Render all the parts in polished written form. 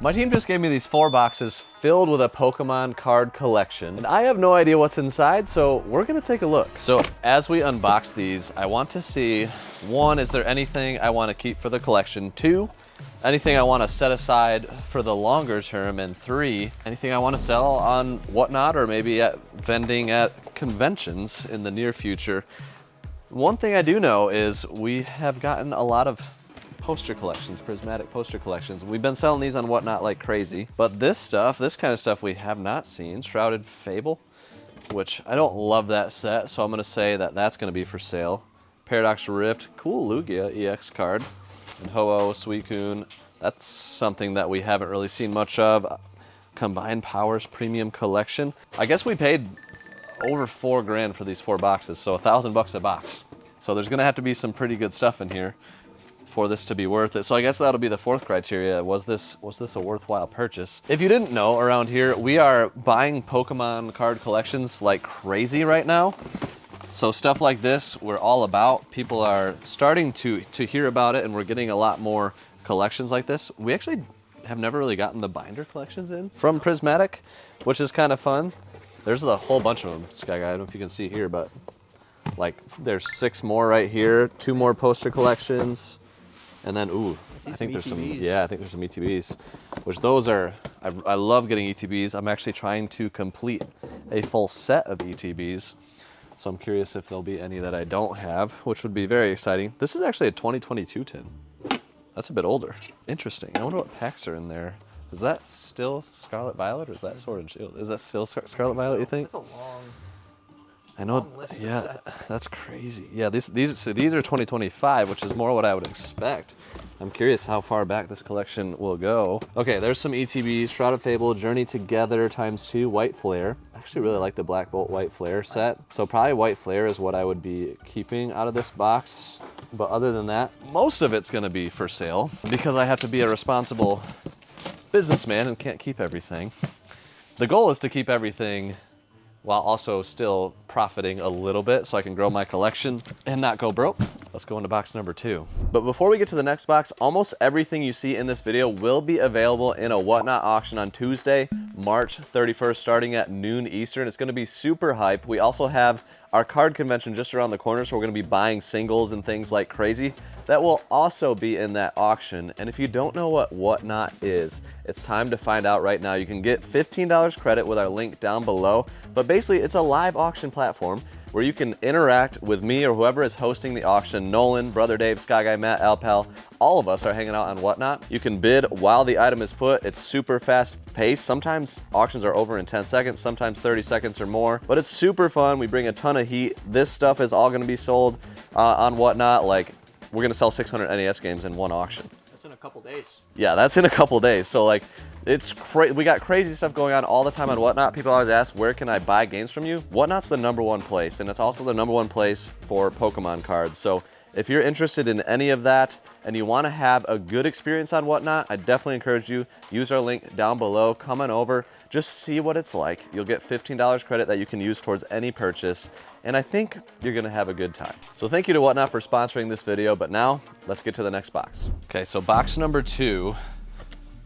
My team just gave me these 4 boxes filled with a Pokemon card collection, and I have no idea what's inside, so we're gonna take a look. So as we unbox these, I want to see, 1, is there anything I want to keep for the collection? 2, anything I want to set aside for the longer term? And 3, anything I want to sell on Whatnot or maybe at vending at conventions in the near future. One thing I do know is we have gotten a lot of poster collections, prismatic poster collections. We've been selling these on Whatnot like crazy, but this kind of stuff we have not seen. Shrouded Fable, which I don't love that set, so I'm gonna say that that's gonna be for sale. Paradox Rift, cool Lugia EX card. And Ho-Oh, Suicune, that's something that we haven't really seen much of. Combined Powers Premium Collection. I guess we paid over $4 grand for these 4 boxes, so $1,000 a box. So there's gonna have to be some pretty good stuff in here for this to be worth it. So I guess that'll be the 4th criteria. Was this a worthwhile purchase? If you didn't know, around here, we are buying Pokemon card collections like crazy right now. So stuff like this, we're all about. People are starting to hear about it, and we're getting a lot more collections like this. We actually have never really gotten the binder collections in from Prismatic, which is kind of fun. There's a whole bunch of them, Sky Guy. I don't know if you can see here, but like there's 6 more right here, 2 more poster collections. And then, ooh, I think there's some ETBs, which those are, I love getting ETBs. I'm actually trying to complete a full set of ETBs. So I'm curious if there'll be any that I don't have, which would be very exciting. This is actually a 2022 tin. That's a bit older. Interesting. I wonder what packs are in there. Is that still Scarlet Violet or is that Sword and Shield? Is that still Scarlet Violet, you think? It's a long... I know, yeah, that's crazy. Yeah, these are 2025, which is more what I would expect. I'm curious how far back this collection will go. Okay, there's some ETBs, Shrouded Fable, Journey Together ×2, White Flare. I actually really like the Black Bolt White Flare set. So probably White Flare is what I would be keeping out of this box. But other than that, most of it's gonna be for sale because I have to be a responsible businessman and can't keep everything. The goal is to keep everything while also still profiting a little bit so I can grow my collection and not go broke. Let's go into box number 2. But before we get to the next box, almost everything you see in this video will be available in a Whatnot auction on Tuesday, March 31st, starting at noon Eastern. It's gonna be super hype. We also have our card convention just around the corner, so we're gonna be buying singles and things like crazy. That will also be in that auction. And if you don't know what Whatnot is, it's time to find out right now. You can get $15 credit with our link down below. But basically, it's a live auction platform where you can interact with me or whoever is hosting the auction. Nolan, Brother Dave, Sky Guy, Matt, Alpal, all of us are hanging out on Whatnot. You can bid while the item is put. It's super fast paced. Sometimes auctions are over in 10 seconds, sometimes 30 seconds or more, but it's super fun. We bring a ton of heat. This stuff is all gonna be sold on Whatnot. Like, we're gonna sell 600 NES games in one auction. That's in a couple days. Yeah, that's in a couple days. So like, we got crazy stuff going on all the time on Whatnot. People always ask, where can I buy games from you? Whatnot's the #1 place, and it's also the #1 place for Pokemon cards. So if you're interested in any of that and you wanna have a good experience on Whatnot, I definitely encourage you, use our link down below, come on over, just see what it's like. You'll get $15 credit that you can use towards any purchase, and I think you're gonna have a good time. So thank you to Whatnot for sponsoring this video, but now let's get to the next box. Okay, so box number 2.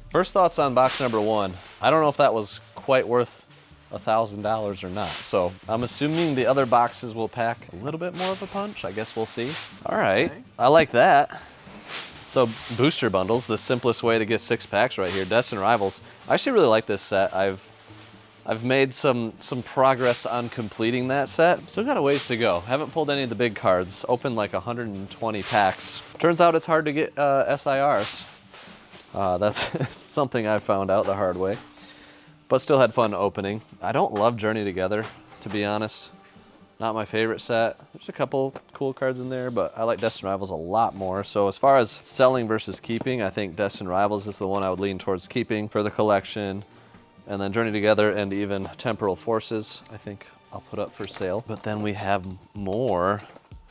First thoughts on box number 1. I don't know if that was quite worth $1,000 or not. So I'm assuming the other boxes will pack a little bit more of a punch. I guess we'll see. All right, okay. I like that. So booster bundles, the simplest way to get 6 packs right here. Destined Rivals. I actually really like this set. I've made some progress on completing that set. Still got a ways to go. Haven't pulled any of the big cards. Opened like 120 packs. Turns out it's hard to get SIRs. That's something I found out the hard way. But still had fun opening. I don't love Journey Together, to be honest. Not my favorite set. There's a couple cool cards in there, but I like Destined Rivals a lot more. So as far as selling versus keeping, I think Destined Rivals is the one I would lean towards keeping for the collection. And then Journey Together and even Temporal Forces, I think I'll put up for sale. But then we have more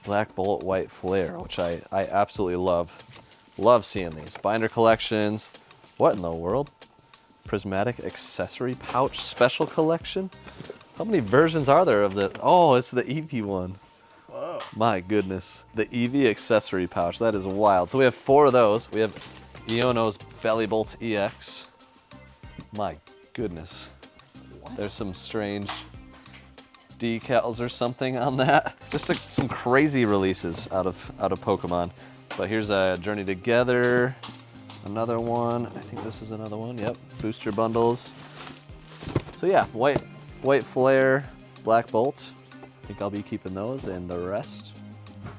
Black Bolt White Flare, which I absolutely love. Love seeing these. Binder collections. What in the world? Prismatic Accessory Pouch Special Collection? How many versions are there of the, oh, it's the Eevee one. Whoa. My goodness. The Eevee Accessory Pouch, that is wild. So we have 4 of those. We have Iono's Belly Bolt EX. My goodness. There's some strange decals or something on that. Just like some crazy releases out of Pokemon. But here's a Journey Together, another one. I think this is another one. Yep, booster bundles. So yeah, white Flare, Black Bolt. I think I'll be keeping those, and the rest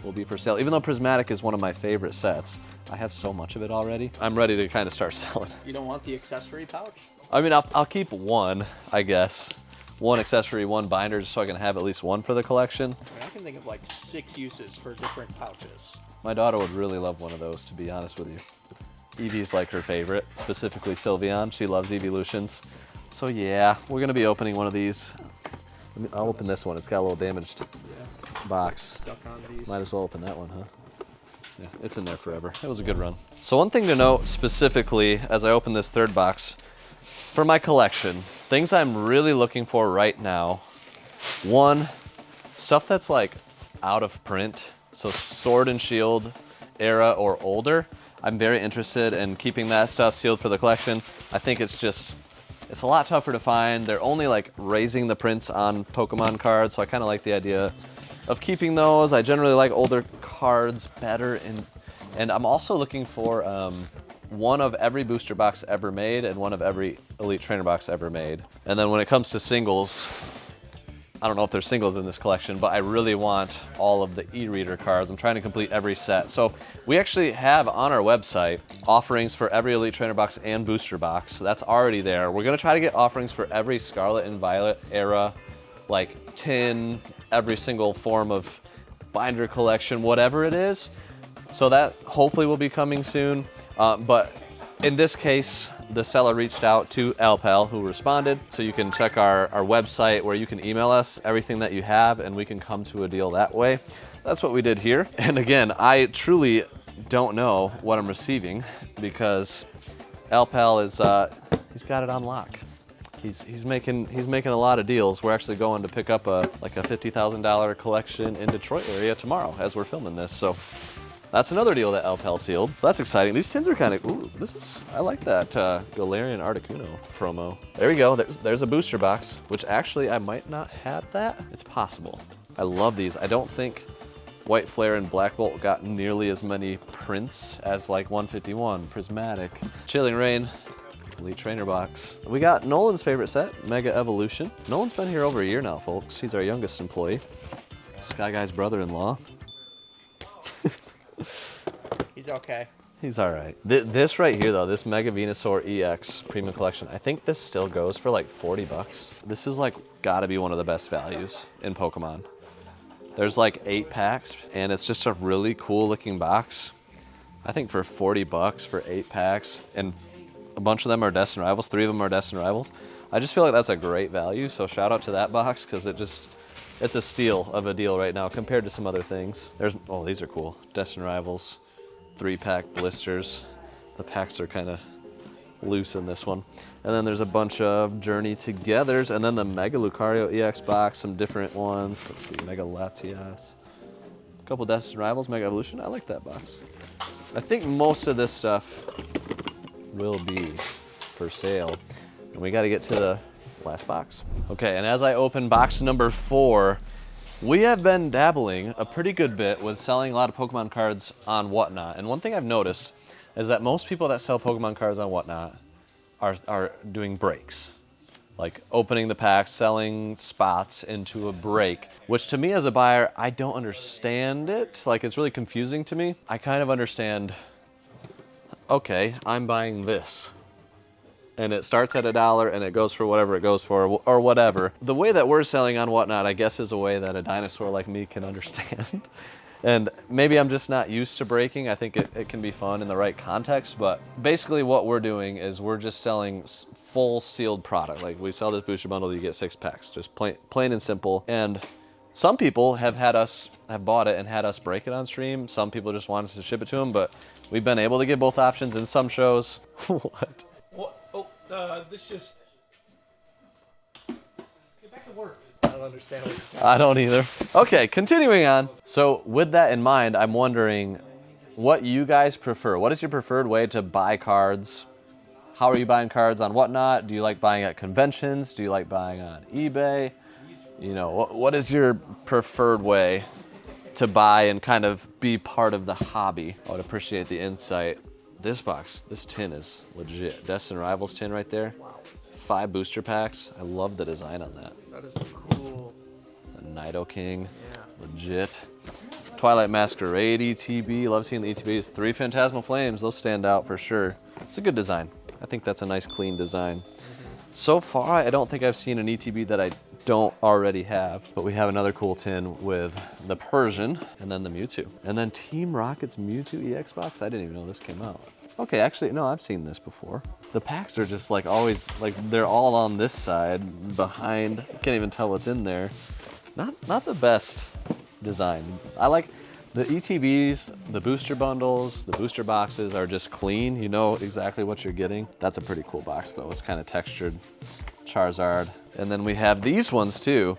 will be for sale. Even though Prismatic is one of my favorite sets, I have so much of it already. I'm ready to kind of start selling. You don't want the accessory pouch? I mean, I'll keep one, I guess. One accessory, one binder, just so I can have at least one for the collection. I can think of like 6 uses for different pouches. My daughter would really love one of those, to be honest with you. Eevee's like her favorite, specifically Sylveon. She loves Eeveelutions. So yeah, we're gonna be opening one of these. I'll open this one. It's got a little damaged box. Stuck on these. Might as well open that one, huh? Yeah, it's in there forever. It was a good run. So one thing to note specifically as I open this third box, for my collection, things I'm really looking for right now. One, stuff that's like out of print. So Sword and Shield era or older. I'm very interested in keeping that stuff sealed for the collection. I think it's a lot tougher to find. They're only like raising the prints on Pokemon cards, so I kind of like the idea of keeping those. I generally like older cards better, and I'm also looking for one of every booster box ever made and one of every Elite Trainer box ever made. And then when it comes to singles, I don't know if there's singles in this collection, but I really want all of the e-reader cards. I'm trying to complete every set. So we actually have on our website offerings for every Elite Trainer box and booster box. So that's already there. We're gonna try to get offerings for every Scarlet and Violet era, like tin, every single form of binder collection, whatever it is. So that hopefully will be coming soon. But in this case, the seller reached out to Alpal, who responded. So you can check our website where you can email us everything that you have, and we can come to a deal that way. That's what we did here. And again, I truly don't know what I'm receiving because Alpal is he's got it on lock. He's making a lot of deals. We're actually going to pick up a $50,000 collection in Detroit area tomorrow as we're filming this. So that's another deal that Alpal sealed. So that's exciting. These tins are kind of, ooh, I like that Galarian Articuno promo. There we go, there's a booster box, which actually I might not have that. It's possible. I love these. I don't think White Flare and Black Bolt got nearly as many prints as like 151, Prismatic. Chilling Rain, Elite Trainer box. We got Nolan's favorite set, Mega Evolution. Nolan's been here over a year now, folks. He's our youngest employee. Sky Guy's brother-in-law. He's okay. He's all right. This right here, though, this Mega Venusaur EX Premium Collection, I think this still goes for like 40 bucks. This is like gotta be one of the best values in Pokemon. There's like 8 packs, and it's just a really cool looking box. I think for 40 bucks for 8 packs, and a bunch of them are Destined Rivals, 3 of them are Destined Rivals. I just feel like that's a great value, so shout out to that box, because it's a steal of a deal right now compared to some other things. Oh, these are cool. Destined Rivals, 3-pack blisters. The packs are kind of loose in this one. And then there's a bunch of Journey Togethers, and then the Mega Lucario EX box, some different ones. Let's see, Mega Latias. A couple Destined Rivals, Mega Evolution. I like that box. I think most of this stuff will be for sale. And we got to get to the last box. Okay, and as I open box number 4, we have been dabbling a pretty good bit with selling a lot of Pokemon cards on Whatnot. And one thing I've noticed is that most people that sell Pokemon cards on Whatnot are doing breaks. Like opening the pack, selling spots into a break, which to me as a buyer, I don't understand it. Like, it's really confusing to me. I kind of understand, okay, I'm buying this, and it starts at $1 and it goes for whatever it goes for, or whatever. The way that we're selling on Whatnot, I guess, is a way that a dinosaur like me can understand. And maybe I'm just not used to breaking. I think it can be fun in the right context, but basically what we're doing is we're just selling full sealed product. Like, we sell this booster bundle, you get 6 packs, just plain and simple. And some people have bought it and had us break it on stream. Some people just wanted to ship it to them, but we've been able to get both options in some shows. What? This just... Get back to work. I don't understand what you're saying. I don't either. Okay, continuing on. So with that in mind, I'm wondering what you guys prefer. What is your preferred way to buy cards? how are you buying cards on Whatnot? Do you like buying at conventions? Do you like buying on eBay? You know, what is your preferred way to buy and kind of be part of the hobby? I would appreciate the insight. This box, this tin is legit. Destin Rivals tin right there. Wow. 5 booster packs. I love the design on that. That is cool. It's a Nido King, Yeah. legit. Twilight Masquerade ETB, love seeing the ETBs. 3 Phantasmal Flames, those stand out for sure. It's a good design. I think that's a nice clean design. So far, I don't think I've seen an ETB that I don't already have, but we have another cool tin with the Persian and then the Mewtwo. And then Team Rocket's Mewtwo EX box, I didn't even know this came out. Okay, actually, no, I've seen this before. The packs are just like always, like they're all on this side, behind, I can't even tell what's in there. Not the best design. I like the ETBs, the booster bundles, the booster boxes are just clean. You know exactly what you're getting. That's a pretty cool box though. It's kind of textured. Charizard. And then we have these ones too.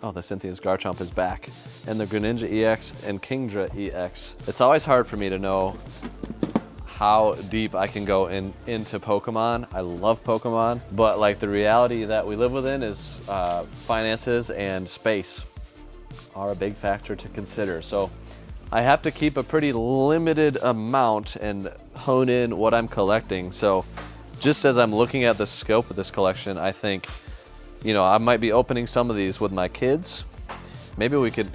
Oh, the Cynthia's Garchomp is back. And the Greninja EX and Kingdra EX. It's always hard for me to know how deep I can go into Pokemon. I love Pokemon, but like the reality that we live within is finances and space are a big factor to consider. So I have to keep a pretty limited amount and hone in what I'm collecting. So just as I'm looking at the scope of this collection, I think, you know, I might be opening some of these with my kids. Maybe we should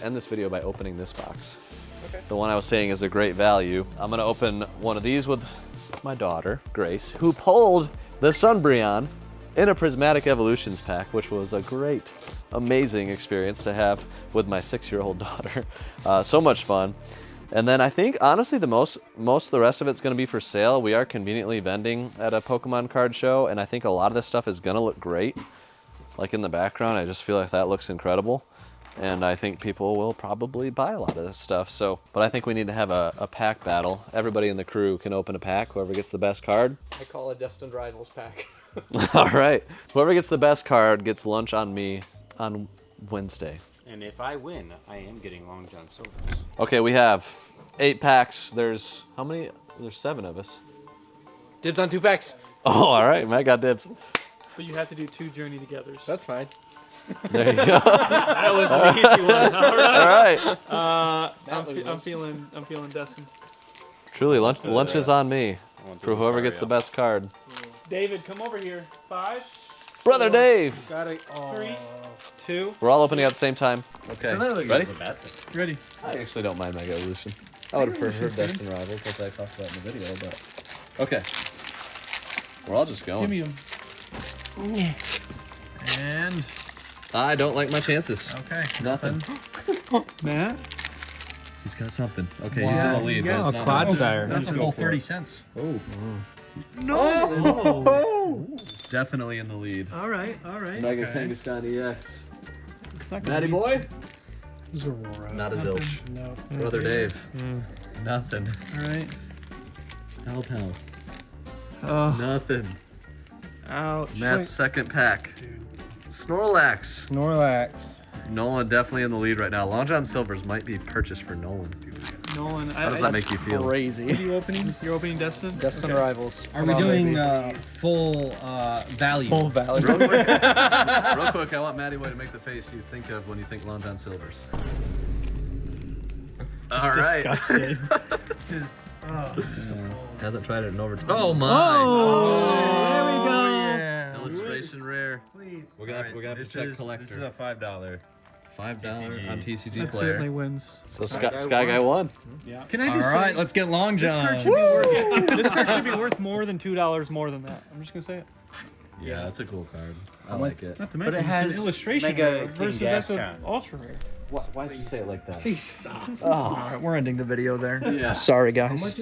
end this video by opening this box. Okay. The one I was saying is a great value. I'm gonna open one of these with my daughter, Grace, who pulled the Sunbreon in a Prismatic Evolutions pack, which was a great, amazing experience to have with my 6-year-old daughter. So much fun. And then I think, honestly, most of the rest of it's gonna be for sale. We are conveniently vending at a Pokemon card show, and I think a lot of this stuff is gonna look great. Like in the background, I just feel like that looks incredible. And I think people will probably buy a lot of this stuff. So, but I think we need to have a pack battle. Everybody in the crew can open a pack, whoever gets the best card. I call it Destined Rivals pack. All right, whoever gets the best card gets lunch on me on Wednesday. And if I win, I am getting Long John Silver's. Okay, we have 8 packs. There's, how many? There's 7 of us. Dibs on 2 packs. Oh, all right, Matt got dibs. But you have to do 2 Journey Togethers. That's fine. There you go. That was an easy one. All right. I'm feeling Destin. Truly, lunch is on me for whoever gets the best card. David, come over here. 5, Brother Dave. Got it. 3, 2. We're all opening at the same time. Okay, ready? Ready. I actually don't mind Mega Evolution. I would have preferred Destin Rivals, as I talked about in the video, but okay. We're all just going. Give me him. And I don't like my chances. okay, Nothing. Matt? He's got something. Okay, he's in the lead. Yeah, but it's not Cloud much. Sire. that's a full 30 cents. Oh, Oh. definitely in the lead. All right. Mega Okay. Kangaskhan EX. It's not gonna Matty be- boy? Zorora. Not a zilch. No. Brother Dave. Nothing. All right. Telltale. Oh, Nothing. ouch. Matt's second pack. Snorlax. Snorlax. Nolan definitely in the lead right now. Long John Silver's might be purchased for Nolan. Nolan, How does that make you feel? What Crazy. are you opening? You're opening Destin? Destined Rivals. Are we doing full value? Full value? Real quick, I want Matty Boy to make the face you think of when you think Long John Silver's. All right. Disgusting. Hasn't tried it in over. Oh my! There we go. Yeah. Illustration rare. Please. We're gonna have to check collector. This is a $5. $5 on TCG That player. certainly wins. So Sky Guy won. Can I All just right, say, let's get Long this John. card should be worth this card should be worth more than $2 more than that. I'm just gonna say it. Yeah, that's a cool card. I like it. Not to mention it it's has an illustration Mega rare versus that's an Kangaskhan. ultra rare. Why did you say it like that? Please stop. All right, we're ending the video there. Yeah. Sorry, guys.